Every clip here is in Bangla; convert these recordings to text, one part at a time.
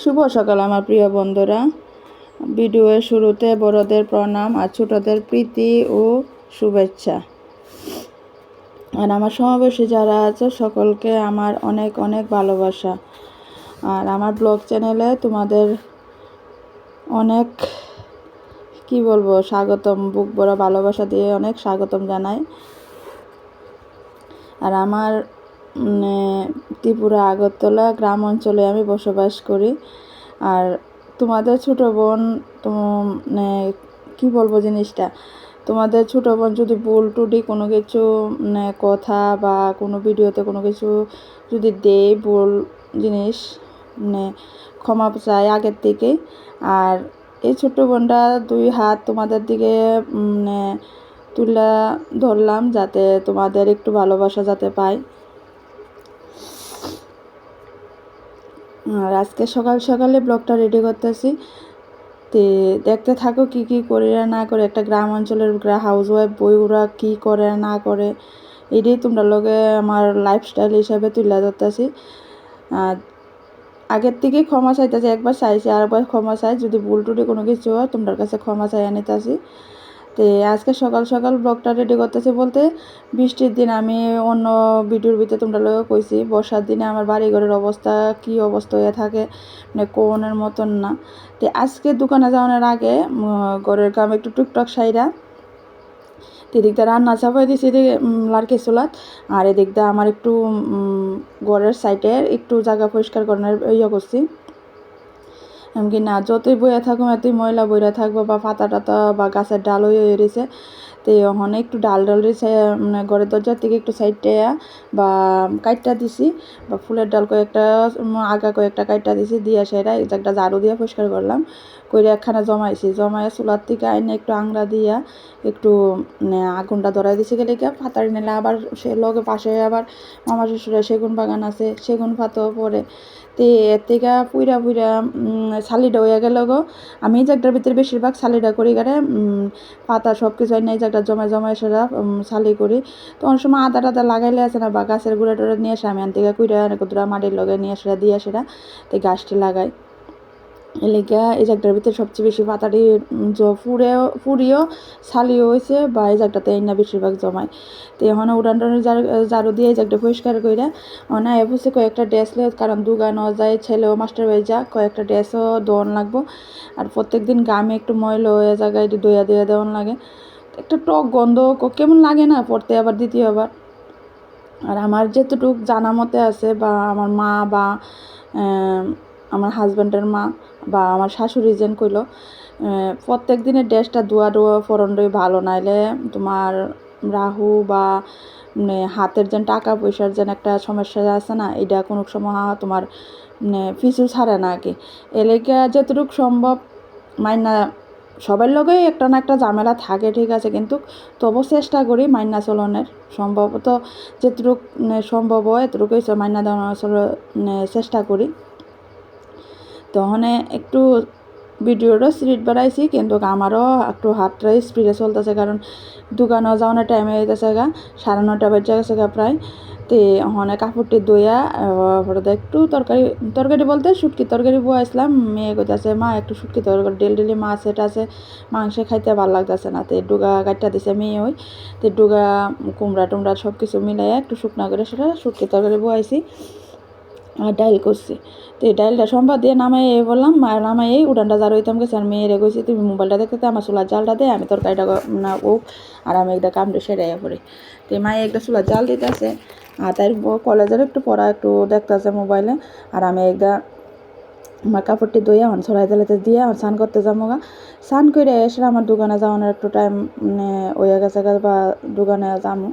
শুভ সকাল আমার প্রিয় বন্ধুরা। ভিডিওর শুরুতে বড়দের প্রণাম আর ছোটদের প্রীতি ও শুভেচ্ছা। আর আমার সমাবেশে যারা আছে সকলকে আমার অনেক অনেক ভালোবাসা। আর আমার ব্লগ চ্যানেলে তোমাদের অনেক কি বলবো স্বাগতম, বুক ভরা ভালোবাসা দিয়ে অনেক স্বাগতম জানাই। আর আমার ত্রিপুরা আগরতলা গ্রাম অঞ্চলে আমি বসবাস করি। আর তোমাদের ছোট বোন কি বলবো জিনিসটা, তোমাদের ছোট বোন যদি ভুল টুটি কোনো কিছু কথা বা কোনো ভিডিওতে কোনো কিছু যদি দেয় ভুল জিনিস ক্ষমা চাই আগের থেকে। আর এই ছোট্ট বোনটা 2 হাত তোমাদের দিকে তুলে ধরলাম যাতে তোমাদের একটু ভালোবাসা যাতে পাই। আর আজকে সকাল সকালে ব্লগটা রেডি করতেছি, তো দেখতে থাকো কি কি করে না করে। একটা গ্রাম অঞ্চলের হাউস ওয়াইফ বইগুলা কি করে না করে এটাই তোমরা লগে আমার লাইফস্টাইল হিসাবে তুলে ধরতেছি। আগের থেকে ক্ষমা চাইতেছি, একবার চাইছি আরেকবার ক্ষমা চাই, যদি ভুল টুটি কোনো কিছু হয় তোমার কাছে ক্ষমা চাই আনিতেছি। তো আজকে সকাল সকাল ব্লগটা রেডি করতেছি বলতে, বৃষ্টির দিন আমি অন্য ভিডিওর ভিতরে তোমরা লোক কইছি বর্ষার দিনে আমার বাড়ি ঘরের অবস্থা কি অবস্থা হয়ে থাকে কোনের মতন না। তো আজকে দোকানে যাওয়ার আগে ঘরের কাম একটু টুকটাক সাইরা এদিকটা রান্না চাপাই দিছি লাড়কি চুলাত। আর এদিকটা আমার একটু ঘরের সাইডে একটু জায়গা পরিষ্কার করার করছি। এমনকি না যতই বইয়া থাকবো এতই ময়লা বইয়া থাকবো বা পাতা টাতা বা গাছের ডাল হয়ে রয়েছে। তো ওখানে একটু ডাল ঘরের দরজার থেকে একটু সাইডে বা কাইটটা দিছি, বা ফুলের ডাল কয়েকটা আগা কয়েকটা কাইটটা দিছি, দিয়ে সেটা একটা ঝাড়ু দিয়ে পরিষ্কার করলাম করে একখানা জমাইছি। জমাইয়া চুলার থেকে আইনে একটু আংড়া দিয়া একটু আগুনটা ধরাই দিছি গেলে পাতারি নিলে আবার সে লগে পাশে আবার আমার শ্বশুরের সেগুন বাগান আছে, সেগুন পাতাও পরে। তো এর থেকে পুইরা ছালিটা হয়ে গেল গো। আমি এই জায়গাটার ভিতরে বেশিরভাগ ছালিটা করি গারে পাতা সব কিছু হয় না, এই জায়গাটা জমায় সেটা ছালি করি। তো অনেক সময় আদা টাদা লাগাইলে আছে না বা গাছের গুঁড়া টুড়া নিয়ে আসে, আমি আন থেকে কুইরা কতটা মাটির লগে নিয়ে সেটা দিয়ে সেটা তো গাছটি লাগাই। এলাকা এই জায়গাটার ভিতরে সবচেয়ে বেশি পাতাটি ফুরিও ছালিও হয়েছে বা এই জায়গাটাতে এই না বেশিরভাগ জমায়। তো এখন উড়ান টানের ঝাড়ু দিয়ে এই জায়গাটা পরিষ্কার করে না এসে কয়েকটা ড্রেস লে, কারণ দোকানও যায় ছেলেও মাস্টার হয়ে যা, কয়েকটা ড্রেসও দোয়ান লাগবো। আর প্রত্যেক দিন গামে একটু ময়লা হয়ে জায়গায় এটি দইয়া দেওয়ান লাগে, একটা টক গন্ধ কেমন লাগে না পড়তে আবার দ্বিতীয়বার। আর আমার যেতটুক জানা মতে আছে বা আমার মা বা আমার হাজব্যান্ডের মা বা আমার শাশুড়ি যেন কইল, প্রত্যেক দিনের ড্রেসটা ধোয়া ফরন্ডই ভালো, নাইলে তোমার রাহু বা হাতের যেন টাকা পয়সার যেন একটা সমস্যা আছে না, এটা কোনো সময় তোমার পিছু ছাড়ে না আর কি। এলাকা যতটুকু সম্ভব মাইনা সবার লগেই একটা না একটা ঝামেলা থাকে, ঠিক আছে, কিন্তু তবু চেষ্টা করি মাইনা চলনের, সম্ভবত যেটুক সম্ভব হয় এতটুকুই মাইনা দেওয়ার চেষ্টা করি। তখন একটু ভিডিওটা স্পিড বাড়াইছি, কিন্তু আমারও একটু হাতটাই স্পিডে চলতেছে, কারণ দোকানেও যাওয়ানোর টাইমে হইতেছে 9:30 বেজে গেছে প্রায়। তো ওখানে কাপড়টি ধুইয়া একটু তরকারি বলতে শুটকি তরকারি বয়াইছিলাম। মেয়ে কইতাছে মা একটু শুটকি তরকারি ডেলি মাছ এটা আছে, মাংস খাইতে ভালো লাগতেছে না। তো ডুগা কাটটা দিছে মেয়ে ওই, তো ডুগা কুমড়া টুমড়া সব কিছু মিলাই একটু শুকনা করে সেটা শুটকি তরকারি বয়াইছি আর ডাইল করছি। তো এই ডাইলটা সম্বাদ দিয়ে নামাই বললাম, আর নামাই এই উড়ানটা যার হইতাম গেছে। আর মেয়েরে কইছি তুমি মোবাইলটা দেখতে আমার চুলার জালটা দেয়, আমি তরকারিটা না ওক আর আমি একটা কামড়ে সেরাইয়া পড়ি। তো মায়ে একটা চুলার জাল দিতেছে আর তাই কলেজের একটু পড়া একটু দেখতেছে মোবাইলে। আর আমি একটা আমার কাপড়টি ধুয়ে আমার ছড়াই তেলাতে দিয়ে আমার স্নান করতে যাবো স্নান করে এসে আমার দোকানে যাওয়ানোর একটু টাইম হয়ে গেছে বা দোকানে যাবো।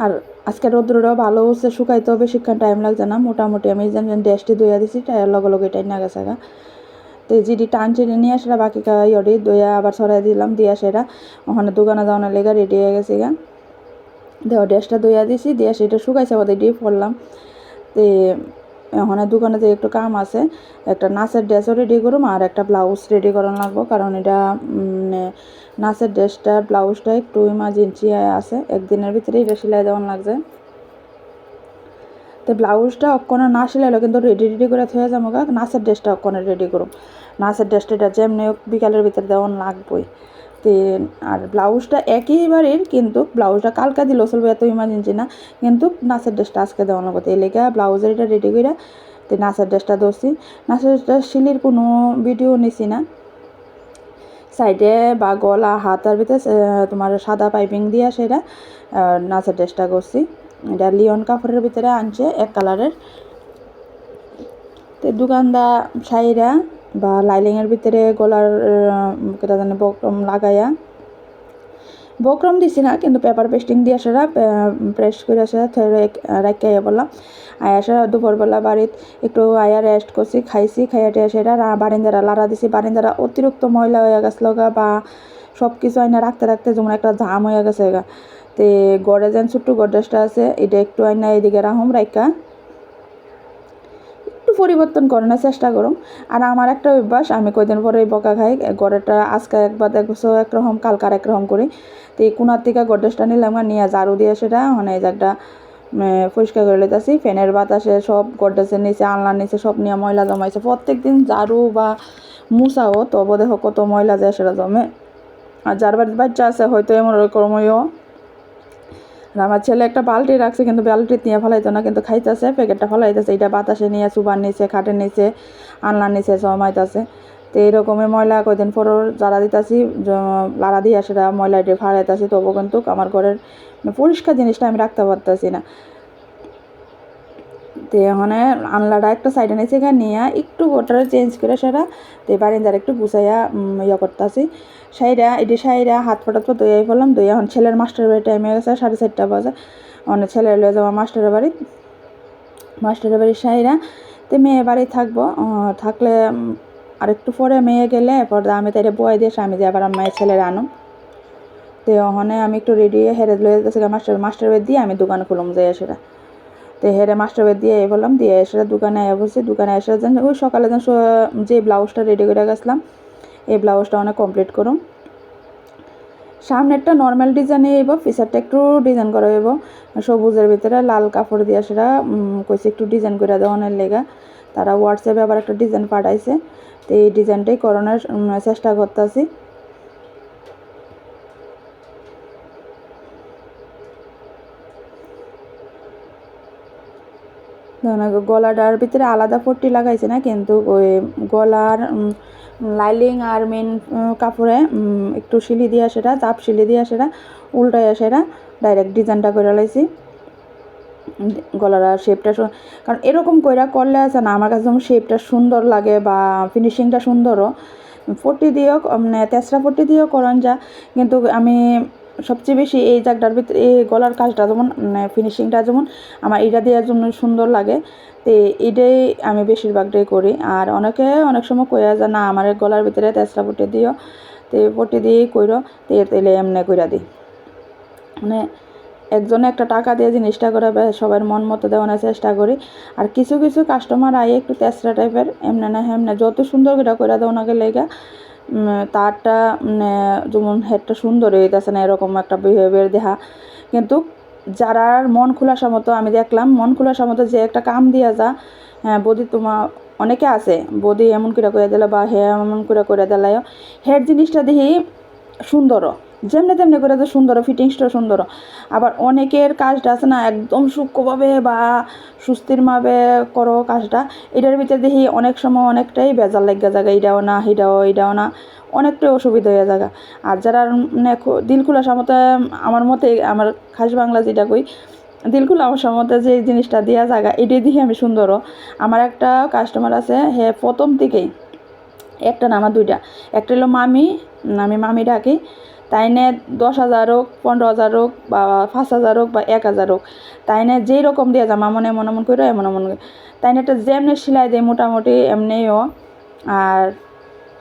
আর আজকে রোদ্রটাও ভালো হচ্ছে, শুকাইতেও বেশিক্ষণ টাইম লাগছে না, মোটামুটি আমি ড্রেসটি ধুয়ে দিছি টায়ার লগে লগে এটাই না গেছে তো যেটি টান চেনে নিয়ে আসলে বাকি ইয়টি দইয়া আবার ছড়াই দিলাম দিয়া সেটা ওখানে দোকানে যাওয়ানোর লেগে রেডি হয়ে গেছে দেওয়া ড্রেসটা ধুইয়া দিছি দিয়া সেটা শুকাইছে বোধ দিয়ে পড়লাম। তো ওখানে দোকানে যে একটু কাম আছে, একটা নাচের ড্রেসও রেডি করুম আর একটা ব্লাউজ রেডি করানো লাগবো, কারণ এটা নাচের ড্রেসটা ব্লাউজটা একটু ইমার্জেন্সি আছে, একদিনের ভিতরে এটা সেলাই দেওয়ান লাগছে। তো ব্লাউজটা অক্ষণে না সিলাইলো কিন্তু রেডি করে থয়ে যাবো গা, নাচের ড্রেসটা অক্ষণে রেডি করুম। নাচের ড্রেসটা যেমনি বিকালের ভিতরে দেওয়ান লাগবই। তো আর ব্লাউজটা একইবারের, কিন্তু ব্লাউজটা কালকা দিলেও চলবে, এত ইমার্জেন্সি না, কিন্তু নাচের ড্রেসটা আজকে দেওয়া লাগবে। তো এই লেগে ব্লাউজের এটা রেডি করে তো নাচের ড্রেসটা ধরছি। নাচের ড্রেসটা সিলির কোনো ভিডিও নিছি না, সাইডে বা গলা হাতার ভিতরে তোমার সাদা পাইপিং দিয়া সেটা নাচের ড্রেসটা করছি। এটা লিওন কাপড়ের ভিতরে আনছে এক কালারের। তো দোকানদার শাড়িরা বা লাইলিংয়ের ভিতরে গলার কেটা জানে বক্রম লাগাইয়া, বক্রম দিছি না কিন্তু পেপার পেস্টিং দিয়ে সেরা প্রেস করে সেরা রাখিয়া বললাম। আয়া সেরা দুপুরবেলা বাড়িত একটু আয়া রেস্ট করছি, খাইছি, খাইয়াটে সেরা বারিন্দারা লাড়া দিছি। বারিন্দারা অতিরিক্ত ময়লা হয়ে গেছিলো গা, বা সব কিছু আইনা রাখতে রাখতে যেমন একটা জাম হয়ে গেছে গা। তো গড়ে যেন ছোট্ট গডরেজটা আছে এটা একটু আইনা এইদিকে রাখুম, রাখা একটু পরিবর্তন করানোর চেষ্টা করুম। আর আমার একটা অভ্যাস, আমি কয়দিন পরে বকা খাই, গড়েটা আজকে একবার দেখবো একরকম কালকার একরকম করি। তো এই কোনার থেকে গডরেজটা নিলাম, নিয়ে ঝাড়ু দিয়ে সেটা মানে এই জায়গাটা পরিষ্কার করে লইতেছি। ফ্যানের বাতাসে সব গডরেজের নিচে আলনার নিচে সব নিয়ে ময়লা জমাইছে। প্রত্যেক দিন ঝাড়ু বা মুছাও তবে দেখো কত ময়লা যায় সেটা জমে। আর যার বাড়ির বাচ্চা আছে হয়তো এমন রকমইও। আর আমার ছেলে একটা বালতি রাখছে, কিন্তু বালতি নিয়ে ফেলাইতো না, কিন্তু খাইতেছে, প্যাকেটটা ফেলাইতেছে। এটা বাতাসে নিয়ে চুবার নিচে, খাটের নিচে, আনলার নিচে জমাইতেছে। তো এইরকমই ময়লা কয়দিন পর যারা দিতেছি লাড়া দিয়ে সেটা ময়লা দিয়ে ফাড়াইতেছি, তবু কিন্তু আমার ঘরের পরিষ্কার জিনিসটা আমি রাখতে পারতেছি না। তো এখানে আনলাটা একটা সাইডে নিচে নিয়ে একটু ওটারে চেঞ্জ করে সেটা তো বারিন্দার একটু গুছাইয়া ইয়ে করতেছি। শাড়িরা হাত ফাটাত দইয়াই ফেললাম। দই এখন ছেলের মাস্টার বাড়ির টাইম হয়ে গেছে, 4:30 বাজে। অনেক ছেলের লয়ে যাওয়া মাস্টারের বাড়ির শাড়িরা। তো মেয়ে বাড়ি থাকবো, থাকলে আর একটু পরে মেয়ে গেলে এরপর আমি তাই বয়ে দিয়ে স্বামী দিয়ে আবার মায়ের ছেলের আনো। তো ওখানে আমি একটু রেডি হেরে লয়ে যেতেছি মাস্টার বাড়ি দিয়ে আমি দোকানে খুলুম যাই সেটা। তো হেরে মাস্টার বাড়ি দিয়ে বললাম, দিয়ে এসে দোকানে বলছি। দোকানে এসে যেন ওই সকালে যেন যে ব্লাউজটা রেডি করে গেছিলাম এই ব্লাউজটা অনেক কমপ্লিট করুম। সামনেরটা নর্মাল ডিজাইনে এব, পিছারটা একটু ডিজাইন করা হইব সবুজের ভিতরে লাল কাপড় দিয়ে সেটা কইছে একটু ডিজাইন করে দেওয়ানোর লেগা। তারা হোয়াটসঅ্যাপে আবার একটা ডিজাইন পাঠাইছে, তো এই ডিজাইনটাই করানোর চেষ্টা করতেছি। গলাটার ভিতরে আলাদা পট্টি লাগাইছে না, কিন্তু ওই গলার লাইলিং আর মেন কাপড়ে একটু শিলি দিয়া সেটা চাপ শিলি দিয়া সেটা উল্টাইয়া সেটা ডাইরেক্ট ডিজাইনটা করে লাইছি। গলার শেপটা, কারণ এরকম কইরা করলে আছে না আমার কাছে যেমন শেপটা সুন্দর লাগে বা ফিনিশিংটা সুন্দরও। পট্টি দিয়েও মানে তেসরা পট্টি দিয়েও করান যা, কিন্তু আমি সবচেয়ে বেশি এই জায়গাটার ভিতরে এই গলার কাজটা যেমন ফিনিশিংটা যেমন আমার এটা দেওয়ার জন্য সুন্দর লাগে, তো এটাই আমি বেশিরভাগটাই করি। আর অনেক সময় কইয়া যায় না আমার গলার ভিতরে তেসরা পট্টি দিও, তো পট্টি দিয়েই কইরো, তো তেলে এমনি কইরা দিই। মানে একজনে একটা টাকা দিয়ে জিনিসটা করে সবার মন মতো দেওয়ানোর চেষ্টা করি। আর কিছু কিছু কাস্টমার আয়ে একটু তেসরা টাইপের, এমনি না হেমনে যত সুন্দর করে দেওয়া নাকি লেগা তারটা যেমন হেডটা সুন্দর হয়ে গেছে না এরকম একটা বিহেভিয়ার দেখা। কিন্তু যারা মন খোলাসা মতো আমি দেখলাম, মন খোলাসা মতো যে একটা কাম দিয়া যা, হ্যাঁ বৌদি তোমার অনেকে আছে বৌদি এমন করে দিলে বা হে এমন করে দিলায় হেড জিনিসটা দেখি সুন্দরও, যেমনি তেমনি করে তো সুন্দর, ফিটিংসটা সুন্দর। আবার অনেকের কাজটা আছে না একদম সূক্ষ্মভাবে বা সুস্থিরভাবে করো কাজটা, এটার ভিতরে দেখি অনেক সময় অনেকটাই বেজার লাগা জায়গা, এটাও না অনেকটাই অসুবিধা হয়ে জায়গা। আর যারা মানে দিল খোলা মতে আমার মতে, আমার খাস বাংলা যেটা কই দিল খোলা মতে যে জিনিসটা দেওয়া জায়গা এটাই দেখি আমি সুন্দরও। আমার একটা কাস্টমার আছে, হে প্রথম থেকেই একটা না আমার দুইটা, একটা হলো মামি, আমি মামি ডাকি, তাই নে 10,000 হোক 15,000 হোক বা 5,000 হোক বা 1,000 হোক, তাই নে যেই রকম দিয়ে যাম এমন করে এমন তাই না একটা যেমনি সেলাই দেয় মোটামুটি এমনিও। আর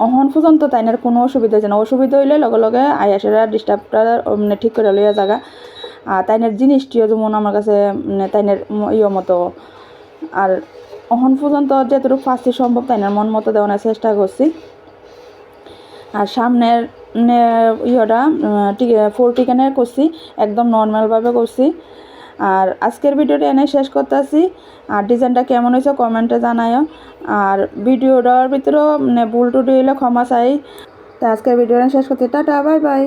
অহন পর্যন্ত তাইনের কোনো অসুবিধা হয়েছে না, অসুবিধা হইলে লগে লগে আয়াসেরা ডিস্টার্বটা ঠিক করে লইয়া জায়গা। আর তাইনের জিনিসটিও যেমন আমার কাছে তাইনের ইয়ে মতো। আর অহন পর্যন্ত যতটুকু ফার্স্টে সম্ভব তাইনের মন মতো দেওয়ানোর চেষ্টা করছি। আর সামনের ইয়েটা 4 টিকানের করছি, একদম নর্মালভাবে করছি। আর আজকের ভিডিওটা এনে শেষ করতেছি। আর ডিজাইনটা কেমন হয়েছে কমেন্টে জানায়ও। আর ভিডিওটার ভিতরেও ভুল টুটি হইলে ক্ষমা চাই। তো আজকের ভিডিওটা শেষ করতে, টাটা, বাই বাই।